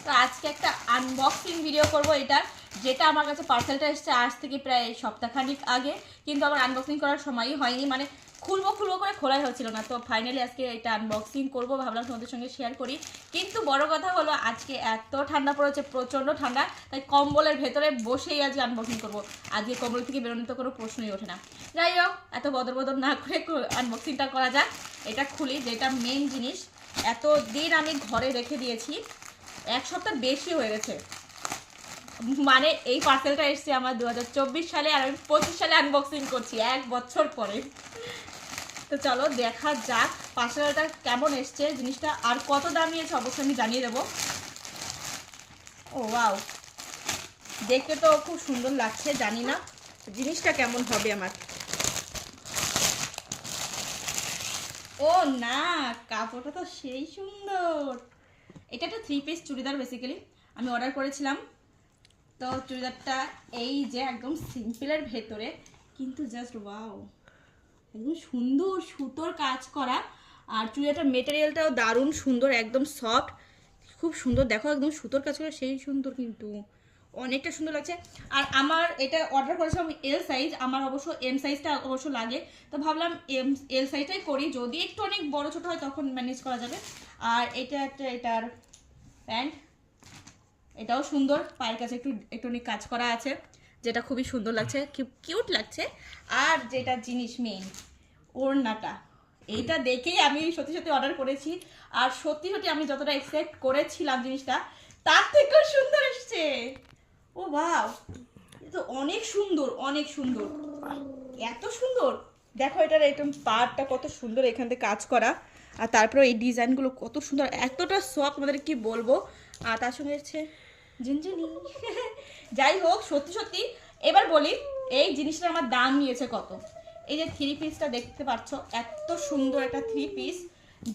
তো আজকে একটা আনবক্সিং ভিডিও করব এটার, যেটা আমার কাছে পার্সেলটা এসেছে আজ থেকে প্রায় সপ্তাহখানিক আগে, কিন্তু আমার আনবক্সিং করার সময়ই হয়নি, মানে খুলবো করে খোলাই হচ্ছিল না। তো ফাইনালি আজকে এটা আনবক্সিং করব, ভাবলাম তোমাদের সঙ্গে শেয়ার করি। কিন্তু বড় কথা হলো আজকে এত ঠান্ডা পড়েছে, প্রচণ্ড ঠান্ডা, তাই কম্বলের ভেতরে বসেই আজকে আনবক্সিং করব। আজকে কম্বল থেকে বেরোনোর তো কোনো প্রশ্নই ওঠে না। যাই হোক, এত বদর না করে আনবক্সিংটা করা যাক। এটা খুলি, যেটা মেন জিনিস। এত দিন আমি ঘরে রেখে দিয়েছি, এক সপ্তাহ বেশি হয়ে গেছে। মানে এই পার্সেলটা এসছে আমার 2024 সালে, আর আমি 25 সালে আনবক্সিং করছি, 1 বছর পরে। তো চলো দেখা যাক পার্সেলটা কেমন এসছে, জিনিসটা আর কত দাম নিয়েছে অবশ্যই আমি জানিয়ে দেবো। ও ওয়াও, দেখতে তো খুব সুন্দর লাগছে, জানি না জিনিসটা কেমন হবে আমার। ও না, কাপড়টা তো সেই সুন্দর। এটা একটা 3 পিস চুড়িদার বেসিক্যালি আমি অর্ডার করেছিলাম। তো চুড়িদারটা এই যে একদম সিম্পলের ভেতরে, কিন্তু জাস্ট ওয়াও, একদম সুন্দর সুতোর কাজ করা। আর চুড়িদারটার মেটেরিয়ালটাও দারুণ সুন্দর, একদম সফট, খুব সুন্দর। দেখো একদম সুতোর কাজ করা, সেই সুন্দর, কিন্তু অনেকটা সুন্দর লাগছে। আর আমার এটা অর্ডার করেছিলাম এল সাইজ, আমার অবশ্য এম সাইজটা অবশ্য লাগে, তো ভাবলাম এল সাইজটাই করি, যদি একটু অনেক বড় ছোট হয় তখন ম্যানেজ করা যাবে। আর এটা একটা এটার প্যান্ট, এটাও সুন্দর, পায়ের কাছে একটু কাজ করা আছে, যেটা খুবই সুন্দর লাগছে, খুব কিউট লাগছে। আর যেটা জিনিস মেইন, ওড়নাটা, এইটা দেখেই আমি সত্যি অর্ডার করেছি। আর সত্যি আমি যতটা এক্সপেক্ট করেছিলাম জিনিসটা, তার থেকেও সুন্দর এসছে। ও বাহ, তো অনেক সুন্দর, অনেক সুন্দর, এত সুন্দর। দেখো এটার একদম পাড়টা কত সুন্দর, এখান থেকে কাজ করা। আর তারপরে এই ডিজাইনগুলো কত সুন্দর, এতটা সফট, আমাদের কি বলবো। আর তার সঙ্গে হচ্ছে ঝিনঝিনি। যাই হোক, সত্যি এবার বলি এই জিনিসটা আমার দাম নিয়েছে কত। এই যে 3 পিসটা দেখতে পাচ্ছ, এত সুন্দর একটা 3 পিস,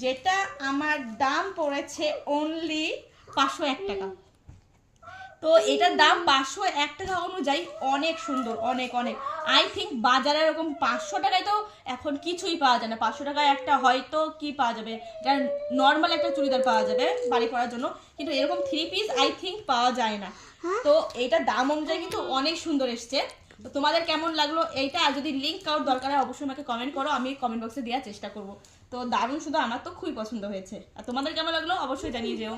যেটা আমার দাম পড়েছে অনলি 501 টাকা। তো এটার দাম 501 টাকা অনুযায়ী অনেক সুন্দর, অনেক অনেক। আই থিঙ্ক বাজারে এরকম 500 টাকায় তো এখন কিছুই পাওয়া যায় না। 500 টাকায় একটা হয়তো কি পাওয়া যাবে, যার নর্মাল একটা চুড়িদার পাওয়া যাবে বাড়ি পরার জন্য, কিন্তু এরকম 3 পিস আই থিঙ্ক পাওয়া যায় না। তো এইটার দাম অনুযায়ী কিন্তু অনেক সুন্দর এসছে। তো তোমাদের কেমন লাগলো এইটা, আর যদি লিঙ্ক কাউর দরকার হয় অবশ্যই আমাকে কমেন্ট করো, আমি কমেন্ট বক্সে দেওয়ার চেষ্টা করবো। তো দারুণ, শুধু আমার তো খুবই পছন্দ হয়েছে। আর তোমাদের কেমন লাগলো অবশ্যই জানিয়ে যেও।